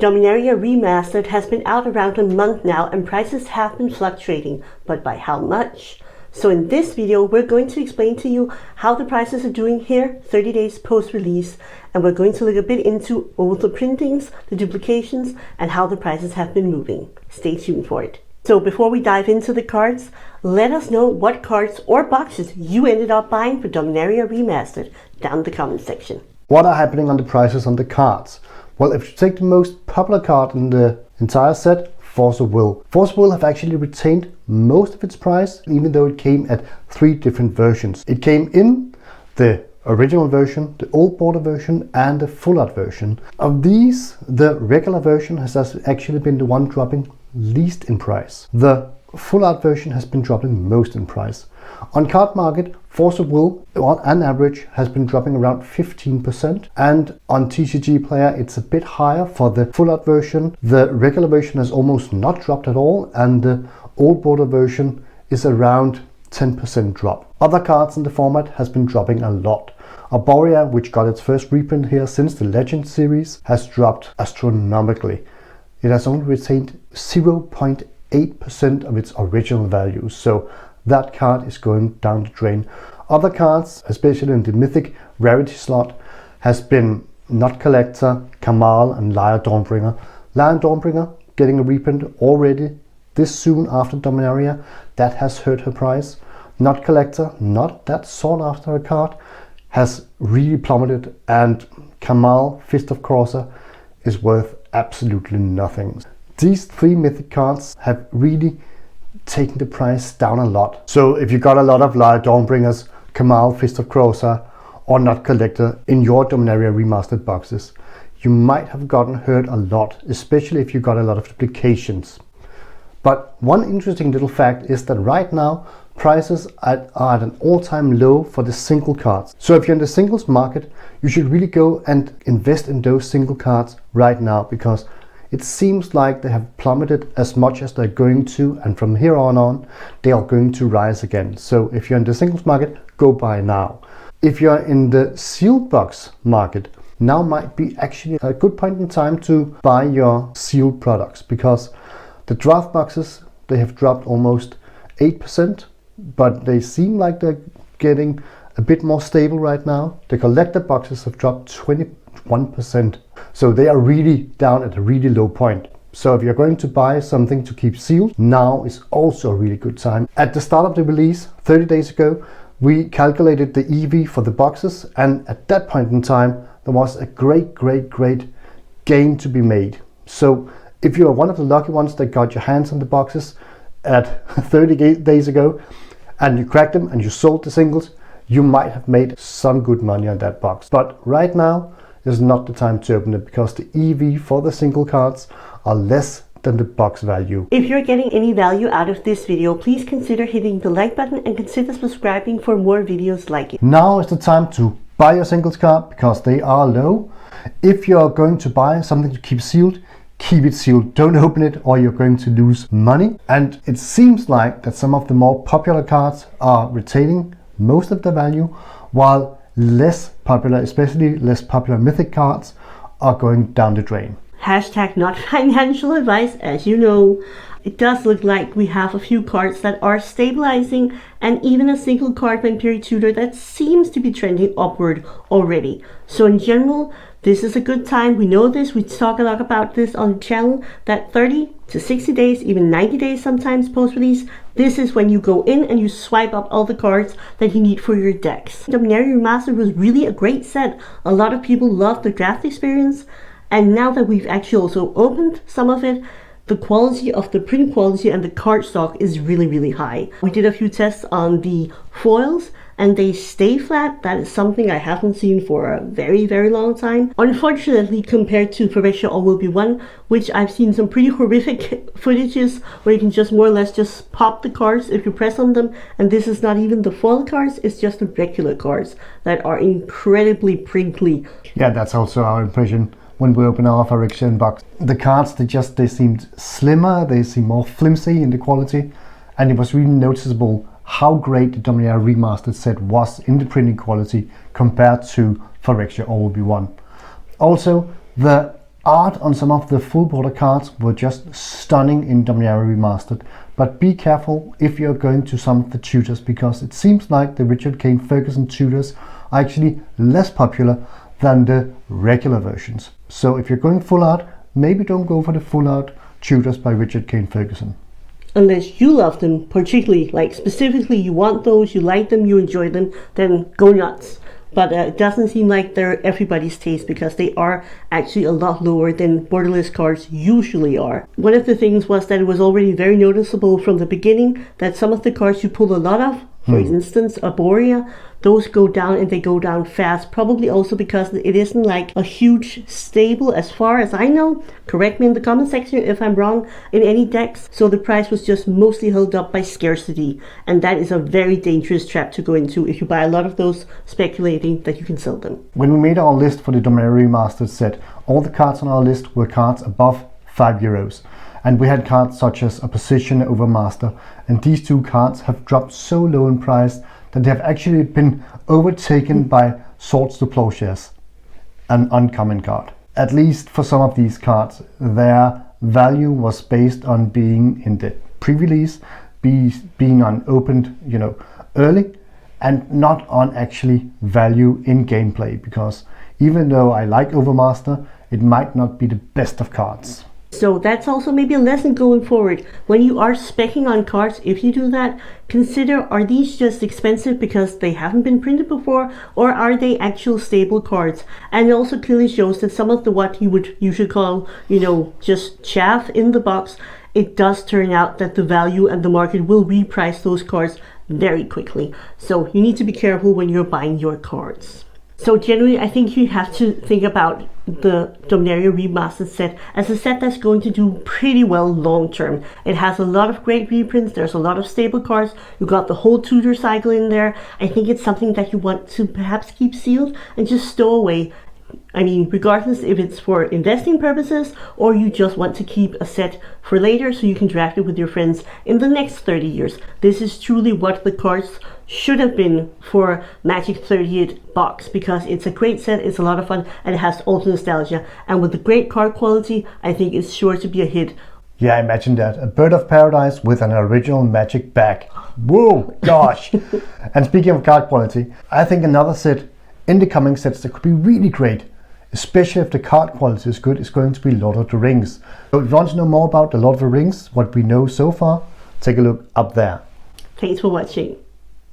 Dominaria Remastered has been out around a month now and prices have been fluctuating, but by how much? So in this video, we're going to explain to you how the prices are doing here 30 days post-release, and we're going to look a bit into all the printings, the duplications, and how the prices have been moving. Stay tuned for it. So before we dive into the cards, let us know what cards or boxes you ended up buying for Dominaria Remastered down in the comment section. What are happening on the prices on the cards? Well, if you take the most popular card in the entire set, Force of Will. Force of Will have actually retained most of its price, even though it came at 3 different versions. It came in the original version, the old border version, and the full art version. Of these, the regular version has actually been the one dropping least in price. The full art version has been dropping most in price. On card market, Force of Will on average has been dropping around 15%, and on TCG Player it's a bit higher for the full art version. The regular version has almost not dropped at all, and the old border version is around 10% drop. Other cards in the format has been dropping a lot. Arborea, which got its first reprint here since the Legend series, has dropped astronomically. It has only retained 0.8% of its original value, so that card is going down the drain. Other cards, especially in the Mythic rarity slot, has been Not Collector, Kamal, and Lyre Dawnbringer. Lyre Dawnbringer getting a reprint already this soon after Dominaria. That has hurt her price. Not Collector, not that sought after a card, has really plummeted, and Kamal, Fist of Crosser, is worth absolutely nothing. These 3 Mythic cards have really taking the price down a lot. So if you got a lot of Lyre Dawnbringers, Kamal, Fist of Crowsar, or Not Collector in your Dominaria Remastered boxes, you might have gotten hurt a lot, especially if you got a lot of duplications. But one interesting little fact is that right now prices are at an all-time low for the single cards. So if you're in the singles market, you should really go and invest in those single cards right now, because it seems like they have plummeted as much as they're going to, and from here on they are going to rise again. So if you're in the singles market, go buy now. If you're in the sealed box market, now might be actually a good point in time to buy your sealed products, because the draft boxes, they have dropped almost 8%, but they seem like they're getting a bit more stable right now. The collector boxes have dropped 21%. So they are really down at a really low point. So if you're going to buy something to keep sealed, now is also a really good time. At the start of the release, 30 days ago, we calculated the EV for the boxes, and at that point in time, there was a great gain to be made. So if you are one of the lucky ones that got your hands on the boxes at 30 days ago, and you cracked them and you sold the singles, you might have made some good money on that box. But right now is not the time to open it, because the EV for the single cards are less than the box value. If you're getting any value out of this video, please consider hitting the like button and consider subscribing for more videos like it. Now is the time to buy your singles card, because they are low. If you're going to buy something to keep sealed, keep it sealed. Don't open it or you're going to lose money. And it seems like that some of the more popular cards are retaining most of their value, while less popular, especially less popular Mythic cards, are going down the drain. Hashtag not financial advice, as you know. It does look like we have a few cards that are stabilizing, and even a single card by Imperial Tutor that seems to be trending upward already. So in general, this is a good time. We know this, we talk a lot about this on the channel, that 30 to 60 days, even 90 days sometimes post-release, this is when you go in and you swipe up all the cards that you need for your decks. Dominaria Remastered was really a great set. A lot of people loved the draft experience, and now that we've actually also opened some of it, the quality of the print quality and the card stock is really high. We did a few tests on the foils and they stay flat. That is something I haven't seen for a very long time. Unfortunately, compared to Phyrexia All Will Be One, which I've seen some pretty horrific footages where you can just more or less just pop the cards if you press on them, and this is not even the foil cards, it's just the regular cards that are incredibly prickly. Yeah, that's also our impression when we open our Phyrexia box. The cards, they seemed slimmer, they seemed more flimsy in the quality, and it was really noticeable how great the Dominaria Remastered set was in the printing quality compared to Phyrexia All Will Be One. Also, the art on some of the full border cards were just stunning in Dominaria Remastered, but be careful if you're going to some of the tutors, because it seems like the Richard Kane Ferguson tutors are actually less popular than the regular versions. So if you're going full art, maybe don't go for the full art tutors by Richard Kane Ferguson. Unless you love them, particularly, like specifically you want those, you like them, you enjoy them, then go nuts. But it doesn't seem like they're everybody's taste, because they are actually a lot lower than borderless cards usually are. One of the things was that it was already very noticeable from the beginning that some of the cards you pull a lot of, for instance, Arborea, those go down, and they go down fast, probably also because it isn't like a huge stable as far as I know. Correct me in the comment section if I'm wrong in any decks. So the price was just mostly held up by scarcity, and that is a very dangerous trap to go into if you buy a lot of those speculating that you can sell them. When we made our list for the Dominaria Remastered set, all the cards on our list were cards above €5. And we had cards such as a Position over Master, and these two cards have dropped so low in price that they have actually been overtaken by Swords to Plowshares, an uncommon card. At least for some of these cards, their value was based on being in the pre-release, being unopened, early, and not on actually value in gameplay, because even though I like Overmaster, it might not be the best of cards. So that's also maybe a lesson going forward. When you are speccing on cards, if you do that, consider, are these just expensive because they haven't been printed before, or are they actual stable cards? And it also clearly shows that some of the what you should call, just chaff in the box, it does turn out that the value and the market will reprice those cards very quickly. So you need to be careful when you're buying your cards. So generally, I think you have to think about the Dominaria Remastered set as a set that's going to do pretty well long term. It has a lot of great reprints, there's a lot of stable cards, you got the whole tutor cycle in there. I think it's something that you want to perhaps keep sealed and just stow away. I mean, regardless if it's for investing purposes or you just want to keep a set for later so you can draft it with your friends in the next 30 years. This is truly what the cards should have been for Magic 38 box, because it's a great set, it's a lot of fun, and it has ultimate nostalgia. And with the great card quality, I think it's sure to be a hit. Yeah, imagine that. A Bird of Paradise with an original Magic back. Whoa, gosh. And speaking of card quality, I think another set in the coming sets that could be really great, especially if the card quality is good, is going to be Lord of the Rings. So if you want to know more about the Lord of the Rings, what we know so far, take a look up there. Thanks for watching.